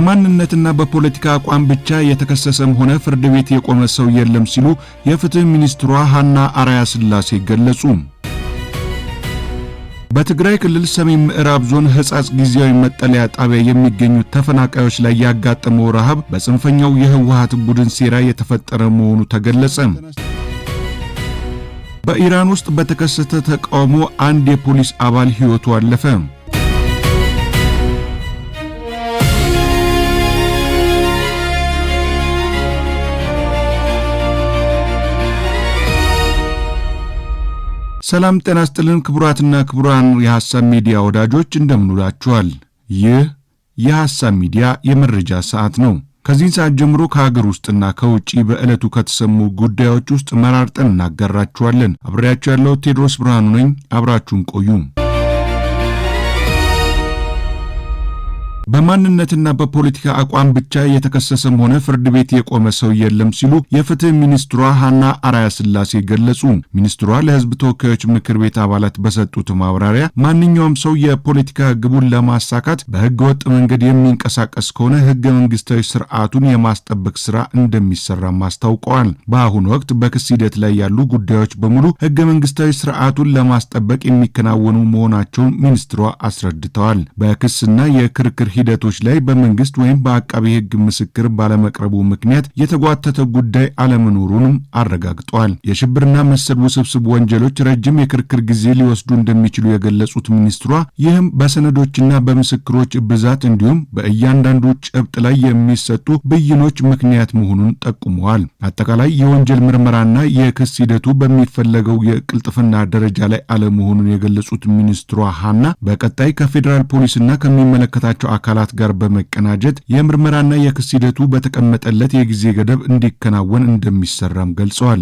በማንነትና በፖለቲካ አቋም ብቻ የተከሰሰም ሆነ ፍርድ ቤት የቆመ ሰው የለም ሲሉ የፍትህ ሚኒስትሯ ሀና አራያ ስላሴ ገለጹ። በትግራይ ክልል ሰሜን ምዕራብ ዞን ሕጻጽ ጊዜያዊ መጠለያ ጣቢያ የሚገኙ ተፈናቃዮች ላይ ያጋጠመው ረሃብ በጽንፈኛው የህወሓት ቡድን ሴራ የተፈጠረ መሆኑ ተገለጸ። በኢራን ውስጥ በተከሰተ ተቃውሞ አንድ የፖሊስ አባል ሕይወቱ አለፈ። ሰላም ጤና ይስጥልን ክቡራትና ክቡራን የሐሳብ ሚዲያ ወዳጆች እንደምንውላችኋል። ይህ የሐሳብ ሚዲያ የመረጃ ሰዓት ነው። ከዚህ ሰዓት ጀምሮ ከሀገር ውስጥና ከውጪ በዕለቱ ከተሰሙ ጉዳዮች ውስጥ መራርጠን እናጋራችኋለን። አብሬያችሁ ያለው ቴዎድሮስ ብርሃኑ ነኝ። አብራችሁን ቆዩ። በማንነትና በፖለቲካ አቋም ብቻ የተከሰሰም ሆነ ፍርድ ቤት የቆመ ሰው የለም ሲሉ የፍትህ ሚኒስትሯ ሀና አራያ ስላሴ ገለጹ። ሚኒስትሯ ለሕዝብ ተወካዮች ምክር ቤት አባላት በሰጡት ማብራሪያ ማንኛውም ሰው የፖለቲካ ግቡን ለማሳካት በህገወጥ መንገድ የሚንቀሳቀስ ከሆነ ህገ መንግስታዊ ስርዓቱን የማስጠበቅ ስራ እንደሚሰራም አስታውቀዋል። በአሁኑ ወቅት በክስ ሂደት ላይ ያሉ ጉዳዮች በሙሉ ህገ መንግስታዊ ስርዓቱን ለማስጠበቅ የሚከናወኑ መሆናቸውን ሚኒስትሯ አስረድተዋል። በክስና የክርክር ሂደቶች ላይ በመንግስት ወይም በአቃቤ ህግ ምስክር ባለመቅረቡ ምክንያት የተጓተተ ጉዳይ አለመኖሩንም አረጋግጠዋል። የሽብርና መሰል ውስብስብ ወንጀሎች ረጅም የክርክር ጊዜ ሊወስዱ እንደሚችሉ የገለጹት ሚኒስትሯ ይህም በሰነዶችና በምስክሮች ብዛት እንዲሁም በእያንዳንዱ ጭብጥ ላይ የሚሰጡ ብይኖች ምክንያት መሆኑን ጠቁመዋል። አጠቃላይ የወንጀል ምርመራና የክስ ሂደቱ በሚፈለገው የቅልጥፍና ደረጃ ላይ አለመሆኑን የገለጹት ሚኒስትሯ ሀና በቀጣይ ከፌዴራል ፖሊስና ከሚመለከታቸው አካላት ጋር በመቀናጀት የምርመራና የክስ ሂደቱ በተቀመጠለት የጊዜ ገደብ እንዲከናወን እንደሚሰራም ገልጸዋል።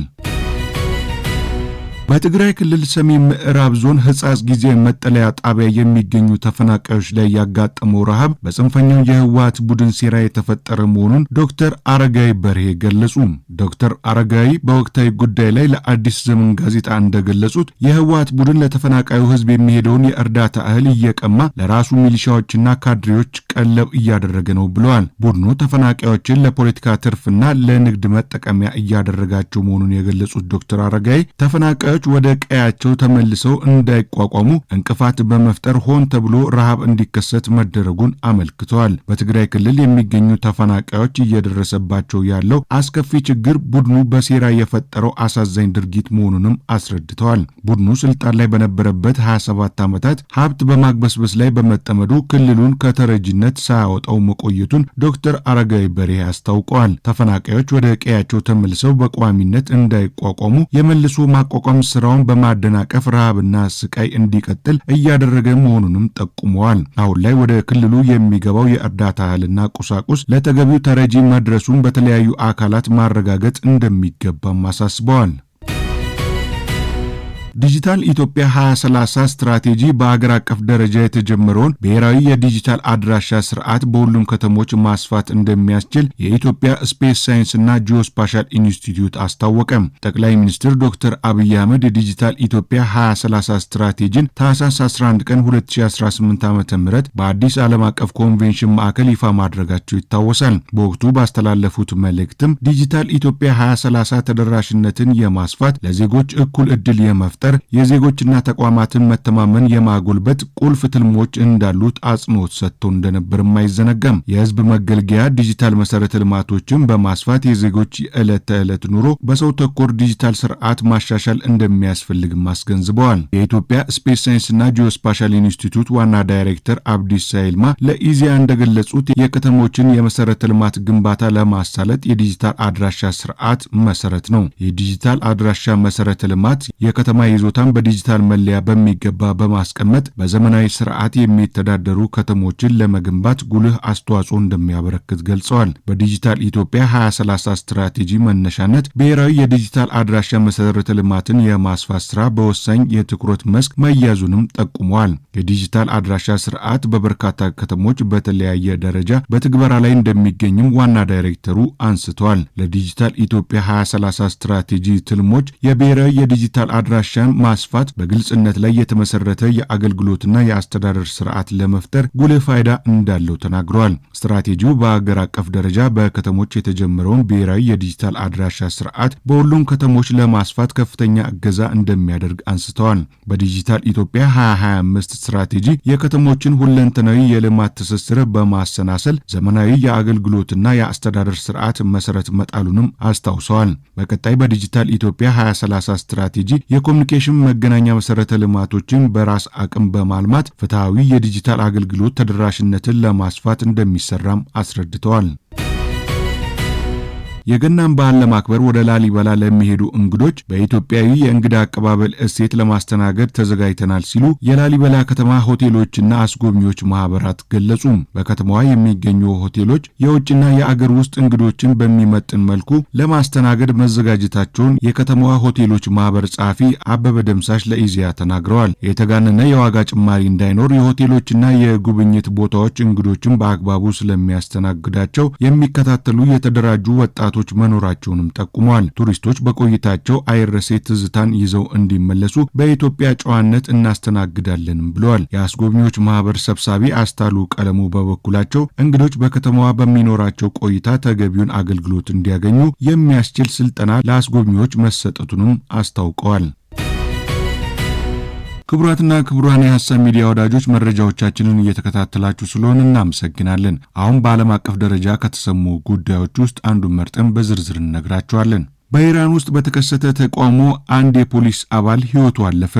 በትግራይ ክልል ሰሜን ምዕራብ ዞን ሕጻጽ ጊዜያዊ መጠለያ ጣቢያ የሚገኙ ተፈናቃዮች ላይ ያጋጠመው ረሃብ በጽንፈኛው የህወሓት ቡድን ሴራ የተፈጠረ መሆኑን ዶክተር አረጋይ በርሄ ገለጹ። ዶክተር አረጋይ በወቅታዊ ጉዳይ ላይ ለአዲስ ዘመን ጋዜጣ እንደገለጹት የህወሓት ቡድን ለተፈናቃዩ ህዝብ የሚሄደውን የእርዳታ እህል እየቀማ ለራሱ ሚሊሻዎችና ካድሬዎች ቀለብ እያደረገ ነው ብለዋል። ቡድኑ ተፈናቃዮችን ለፖለቲካ ትርፍና ለንግድ መጠቀሚያ እያደረጋቸው መሆኑን የገለጹት ዶክተር አረጋይ ተፈናቃዮች ወደ ቀያቸው ተመልሰው እንዳይቋቋሙ እንቅፋት በመፍጠር ሆን ተብሎ ረሃብ እንዲከሰት መደረጉን አመልክተዋል። በትግራይ ክልል የሚገኙ ተፈናቃዮች እየደረሰባቸው ያለው አስከፊ ችግር ቡድኑ በሴራ የፈጠረው አሳዛኝ ድርጊት መሆኑንም አስረድተዋል። ቡድኑ ስልጣን ላይ በነበረበት 27 ዓመታት ሀብት በማግበስበስ ላይ በመጠመዱ ክልሉን ከተረጂነት ሳያወጣው መቆየቱን ዶክተር አረጋይ በርሄ አስታውቀዋል። ተፈናቃዮች ወደ ቀያቸው ተመልሰው በቋሚነት እንዳይቋቋሙ የመልሶ ማቋቋም ስራውን በማደናቀፍ ረሃብና ስቃይ እንዲቀጥል እያደረገ መሆኑንም ጠቁመዋል። አሁን ላይ ወደ ክልሉ የሚገባው የእርዳታ እህልና ቁሳቁስ ለተገቢው ተረጂ መድረሱን በተለያዩ አካላት ማረጋገጥ እንደሚገባም አሳስበዋል። ዲጂታል ኢትዮጵያ 2030 ስትራቴጂ በአገር አቀፍ ደረጃ የተጀመረውን ብሔራዊ የዲጂታል አድራሻ ስርዓት በሁሉም ከተሞች ማስፋት እንደሚያስችል የኢትዮጵያ ስፔስ ሳይንስና ጂኦስፓሻል ኢንስቲትዩት አስታወቀ። ጠቅላይ ሚኒስትር ዶክተር አብይ አህመድ የዲጂታል ኢትዮጵያ 2030 ስትራቴጂን ታህሳስ 11 ቀን 2018 ዓ.ም በአዲስ ዓለም አቀፍ ኮንቬንሽን ማዕከል ይፋ ማድረጋቸው ይታወሳል። በወቅቱ ባስተላለፉት መልእክትም ዲጂታል ኢትዮጵያ 2030 ተደራሽነትን የማስፋት ለዜጎች እኩል ዕድል የመፍጠር የዜጎችና ተቋማትን መተማመን የማጎልበት ቁልፍ ትልሞች እንዳሉት አጽንኦት ሰጥቶ እንደነበር አይዘነጋም። የህዝብ መገልገያ ዲጂታል መሰረተ ልማቶችን በማስፋት የዜጎች የዕለት ተዕለት ኑሮ በሰው ተኮር ዲጂታል ስርዓት ማሻሻል እንደሚያስፈልግም አስገንዝበዋል። የኢትዮጵያ ስፔስ ሳይንስና ጂኦስፓሻል ኢንስቲትዩት ዋና ዳይሬክተር አብዲስ ሳይልማ ለኢዜአ እንደገለጹት የከተሞችን የመሰረተ ልማት ግንባታ ለማሳለጥ የዲጂታል አድራሻ ስርዓት መሰረት ነው። የዲጂታል አድራሻ መሰረተ ልማት የከተማ ይዞታን በዲጂታል መለያ በሚገባ በማስቀመጥ በዘመናዊ ስርዓት የሚተዳደሩ ከተሞችን ለመገንባት ጉልህ አስተዋጽኦ እንደሚያበረክት ገልጸዋል። በዲጂታል ኢትዮጵያ 2030 ስትራቴጂ መነሻነት ብሔራዊ የዲጂታል አድራሻ መሰረተ ልማትን የማስፋት ስራ በወሳኝ የትኩረት መስክ መያዙንም ጠቁመዋል። የዲጂታል አድራሻ ስርዓት በበርካታ ከተሞች በተለያየ ደረጃ በትግበራ ላይ እንደሚገኝም ዋና ዳይሬክተሩ አንስተዋል። ለዲጂታል ኢትዮጵያ 2030 ስትራቴጂ ትልሞች የብሔራዊ የዲጂታል አድራሻ አድራሻን ማስፋት በግልጽነት ላይ የተመሰረተ የአገልግሎትና የአስተዳደር ስርዓት ለመፍጠር ጉልህ ፋይዳ እንዳለው ተናግረዋል። ስትራቴጂው በአገር አቀፍ ደረጃ በከተሞች የተጀመረውን ብሔራዊ የዲጂታል አድራሻ ስርዓት በሁሉም ከተሞች ለማስፋት ከፍተኛ እገዛ እንደሚያደርግ አንስተዋል። በዲጂታል ኢትዮጵያ 2025 ስትራቴጂ የከተሞችን ሁለንተናዊ የልማት ትስስር በማሰናሰል ዘመናዊ የአገልግሎትና የአስተዳደር ስርዓት መሰረት መጣሉንም አስታውሰዋል። በቀጣይ በዲጂታል ኢትዮጵያ 2030 ስትራቴጂ የኮሙኒኬሽን መገናኛ መሰረተ ልማቶችን በራስ አቅም በማልማት ፍትሃዊ የዲጂታል አገልግሎት ተደራሽነትን ለማስፋት እንደሚሰራም አስረድተዋል። የገናን በዓል ለማክበር ወደ ላሊበላ ለሚሄዱ እንግዶች በኢትዮጵያዊ የእንግዳ አቀባበል እሴት ለማስተናገድ ተዘጋጅተናል ሲሉ የላሊበላ ከተማ ሆቴሎችና አስጎብኚዎች ማህበራት ገለጹ። በከተማዋ የሚገኙ ሆቴሎች የውጭና የአገር ውስጥ እንግዶችን በሚመጥን መልኩ ለማስተናገድ መዘጋጀታቸውን የከተማዋ ሆቴሎች ማህበር ጸሐፊ አበበ ደምሳሽ ለኢዜአ ተናግረዋል። የተጋነነ የዋጋ ጭማሪ እንዳይኖር የሆቴሎችና የጉብኝት ቦታዎች እንግዶችን በአግባቡ ስለሚያስተናግዳቸው የሚከታተሉ የተደራጁ ወጣቶች መኖራቸውንም ጠቁመዋል። ቱሪስቶች በቆይታቸው አይረሴ ትዝታን ይዘው እንዲመለሱ በኢትዮጵያ ጨዋነት እናስተናግዳለንም ብለዋል። የአስጎብኚዎች ማህበር ሰብሳቢ አስታሉ ቀለሙ በበኩላቸው እንግዶች በከተማዋ በሚኖራቸው ቆይታ ተገቢውን አገልግሎት እንዲያገኙ የሚያስችል ስልጠና ለአስጎብኚዎች መሰጠቱንም አስታውቀዋል። ክቡራትና ክቡራን የሐሳብ ሚዲያ ወዳጆች መረጃዎቻችንን እየተከታተላችሁ ስለሆነ እናመሰግናለን። አሁን በዓለም አቀፍ ደረጃ ከተሰሙ ጉዳዮች ውስጥ አንዱን መርጠን በዝርዝር እንነግራችኋለን። በኢራን ውስጥ በተከሰተ ተቃውሞ አንድ የፖሊስ አባል ሕይወቱ አለፈ።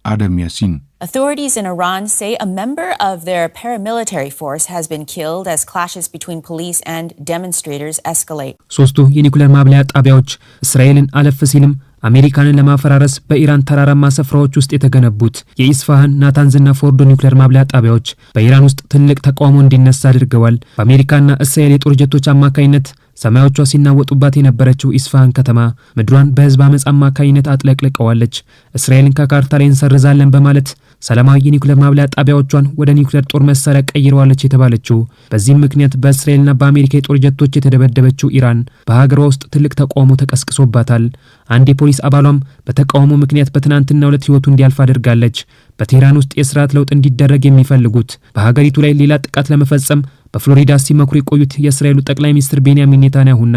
አደም ያሲን Authorities in Iran say a member of their paramilitary force has been killed as clashes between police and demonstrators escalate. ሶስቱ የኒኩሌር ማብለያ ጣቢያዎች እስራኤልን አለፍ ሲልም አሜሪካንን ለማፈራረስ በኢራን ተራራማ ስፍራዎች ውስጥ የተገነቡት የኢስፋሃን፣ ናታንዝና ፎርዶ ኒኩሌር ማብለያ ጣቢያዎች በኢራን ውስጥ ትልቅ ተቃውሞ እንዲነሳ አድርገዋል። በአሜሪካና እስራኤል የጦር ጀቶች አማካኝነት ሰማዮቿ ሲናወጡባት የነበረችው ኢስፋሃን ከተማ ምድሯን በህዝብ አመጽ አማካኝነት አጥለቅልቀዋለች። እስራኤልን ከካርታ ላይ እንሰርዛለን በማለት ሰላማዊ የኒኩሌር ማብለያ ጣቢያዎቿን ወደ ኒኩሌር ጦር መሳሪያ ቀይረዋለች የተባለችው በዚህም ምክንያት በእስራኤልና በአሜሪካ የጦር ጀቶች የተደበደበችው ኢራን በሀገሯ ውስጥ ትልቅ ተቃውሞ ተቀስቅሶባታል። አንድ የፖሊስ አባሏም በተቃውሞ ምክንያት በትናንትናው ዕለት ህይወቱ እንዲያልፍ አድርጋለች። በቴህራን ውስጥ የስርዓት ለውጥ እንዲደረግ የሚፈልጉት በሀገሪቱ ላይ ሌላ ጥቃት ለመፈጸም በፍሎሪዳ ሲመክሩ የቆዩት የእስራኤሉ ጠቅላይ ሚኒስትር ቤንያሚን ኔታንያሁና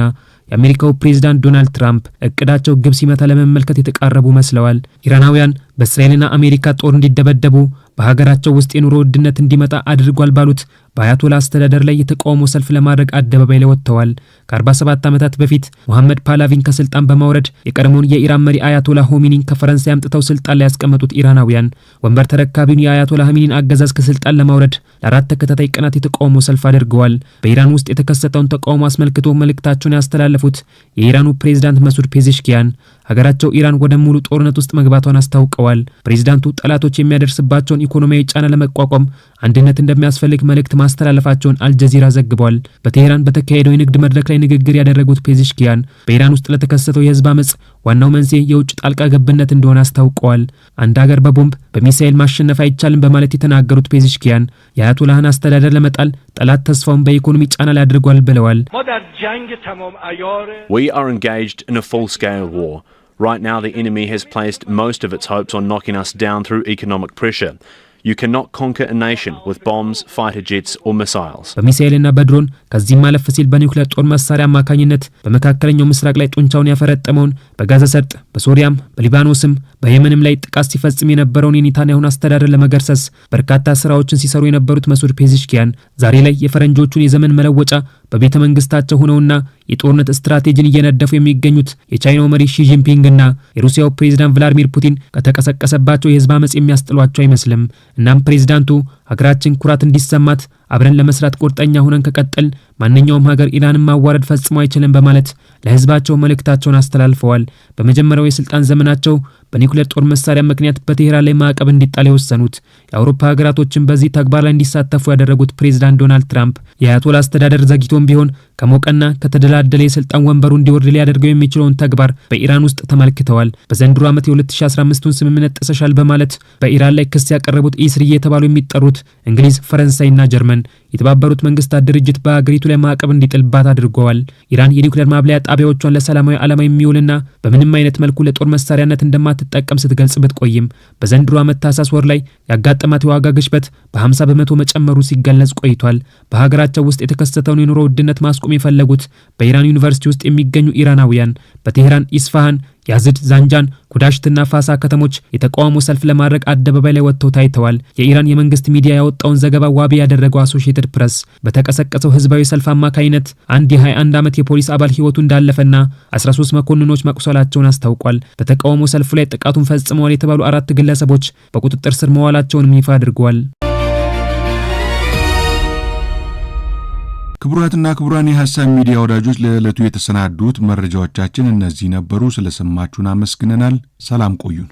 የአሜሪካው ፕሬዝዳንት ዶናልድ ትራምፕ እቅዳቸው ግብ ሲመታ ለመመልከት የተቃረቡ መስለዋል። ኢራናውያን በእስራኤልና አሜሪካ ጦር እንዲደበደቡ በሀገራቸው ውስጥ የኑሮ ውድነት እንዲመጣ አድርጓል ባሉት በአያቶላ አስተዳደር ላይ የተቃውሞ ሰልፍ ለማድረግ አደባባይ ላይ ወጥተዋል። ከ47 ዓመታት በፊት ሙሐመድ ፓላቪን ከስልጣን በማውረድ የቀድሞውን የኢራን መሪ አያቶላ ሆሚኒን ከፈረንሳይ አምጥተው ስልጣን ላይ ያስቀመጡት ኢራናውያን ወንበር ተረካቢውን የአያቶላ ሆሚኒን አገዛዝ ከስልጣን ለማውረድ ለ4 ተከታታይ ቀናት የተቃውሞ ሰልፍ አድርገዋል። በኢራን ውስጥ የተከሰተውን ተቃውሞ አስመልክቶ መልእክታቸውን ያስተላለፉት የኢራኑ ፕሬዝዳንት መሱድ ፔዜሽኪያን ሀገራቸው ኢራን ወደ ሙሉ ጦርነት ውስጥ መግባቷን አስታውቀዋል። ፕሬዝዳንቱ ጠላቶች የሚያደርስባቸውን ኢኮኖሚያዊ ጫና ለመቋቋም አንድነት እንደሚያስፈልግ መልእክት ማስተላለፋቸውን አልጀዚራ ዘግቧል። በቴህራን በተካሄደው የንግድ መድረክ ላይ ንግግር ያደረጉት ፔዜሽኪያን በኢራን ውስጥ ለተከሰተው የህዝብ አመጽ ዋናው መንስኤ የውጭ ጣልቃ ገብነት እንደሆነ አስታውቀዋል። አንድ ሀገር በቦምብ በሚሳኤል ማሸነፍ አይቻልም በማለት የተናገሩት ፔዜሽኪያን የአያቶላህን አስተዳደር ለመጣል ጠላት ተስፋውን በኢኮኖሚ ጫና ላይ አድርጓል ብለዋል። We are engaged in a full-scale war. Right now the enemy has placed most of its hopes on knocking us down through economic pressure. You cannot conquer a nation with bombs, fighter jets or missiles. በሚሳኤልና በድሮን ከዚህም ማለፍ ሲል በኒውክሌር ጦር መሳሪያ አማካኝነት በመካከለኛው ምስራቅ ላይ ጡንቻውን ያፈረጠመውን በጋዛ ሰርጥ፣ በሶሪያም፣ በሊባኖስም በየመንም ላይ ጥቃት ሲፈጽም የነበረውን የኔታንያሁን አስተዳደር ለመገርሰስ በርካታ ስራዎችን ሲሰሩ የነበሩት መሱድ ፔዜሽኪያን ዛሬ ላይ የፈረንጆቹን የዘመን መለወጫ በቤተ መንግስታቸው ሆነውና የጦርነት ስትራቴጂን እየነደፉ የሚገኙት የቻይናው መሪ ሺ ጂንፒንግና የሩሲያው ፕሬዝዳንት ቭላዲሚር ፑቲን ከተቀሰቀሰባቸው የህዝብ አመጽ የሚያስጥሏቸው አይመስልም። እናም ፕሬዝዳንቱ ሀገራችን ኩራት እንዲሰማት አብረን ለመስራት ቁርጠኛ ሆነን ከቀጠል ማንኛውም ሀገር ኢራንን ማዋረድ ፈጽሞ አይችልም በማለት ለህዝባቸው መልእክታቸውን አስተላልፈዋል። በመጀመሪያው የስልጣን ዘመናቸው በኒውክሌር ጦር መሳሪያ ምክንያት በቴህራን ላይ ማዕቀብ እንዲጣል የወሰኑት የአውሮፓ ሀገራቶችን በዚህ ተግባር ላይ እንዲሳተፉ ያደረጉት ፕሬዝዳንት ዶናልድ ትራምፕ የአያቶላ አስተዳደር ዘግይቶም ቢሆን ከሞቀና ከተደላደለ የስልጣን ወንበሩ እንዲወርድ ሊያደርገው የሚችለውን ተግባር በኢራን ውስጥ ተመልክተዋል። በዘንድሮ ዓመት የ2015ቱን ስምምነት ጥሰሻል በማለት በኢራን ላይ ክስ ያቀረቡት ኢስሪ የተባሉ የሚጠሩት እንግሊዝ፣ ፈረንሳይና ጀርመን የተባበሩት መንግስታት ድርጅት በአገሪቱ ላይ ማዕቀብ እንዲጥልባት አድርገዋል። ኢራን የኒውክሌር ማብለያ ጣቢያዎቿን ለሰላማዊ ዓላማ የሚውልና በምንም አይነት መልኩ ለጦር መሳሪያነት እንደማት እንደማትጠቀም ስትገልጽ ብትቆይም በዘንድሮ ዓመት ታህሳስ ወር ላይ ያጋጠማት የዋጋ ግሽበት በ50 በመቶ መጨመሩ ሲገለጽ ቆይቷል። በሀገራቸው ውስጥ የተከሰተውን የኑሮ ውድነት ማስቆም የፈለጉት በኢራን ዩኒቨርሲቲ ውስጥ የሚገኙ ኢራናውያን በቴህራን፣ ኢስፋሃን፣ ያዝድ፣ ዛንጃን፣ ኩዳሽትና ፋሳ ከተሞች የተቃውሞ ሰልፍ ለማድረግ አደባባይ ላይ ወጥተው ታይተዋል። የኢራን የመንግስት ሚዲያ ያወጣውን ዘገባ ዋቢ ያደረገው አሶሺየትድ ፕሬስ በተቀሰቀሰው ህዝባዊ ሰልፍ አማካይነት አንድ የ21 ዓመት የፖሊስ አባል ህይወቱ እንዳለፈና 13 መኮንኖች መቁሰላቸውን አስታውቋል። በተቃውሞ ሰልፉ ላይ ጥቃቱን ፈጽመዋል የተባሉ 4 ግለሰቦች በቁጥጥር ስር መዋላቸውንም ይፋ አድርገዋል። ክቡራትና ክቡራን የሐሳብ ሚዲያ ወዳጆች ለዕለቱ የተሰናዱት መረጃዎቻችን እነዚህ ነበሩ። ስለሰማችሁን አመስግነናል። ሰላም ቆዩን።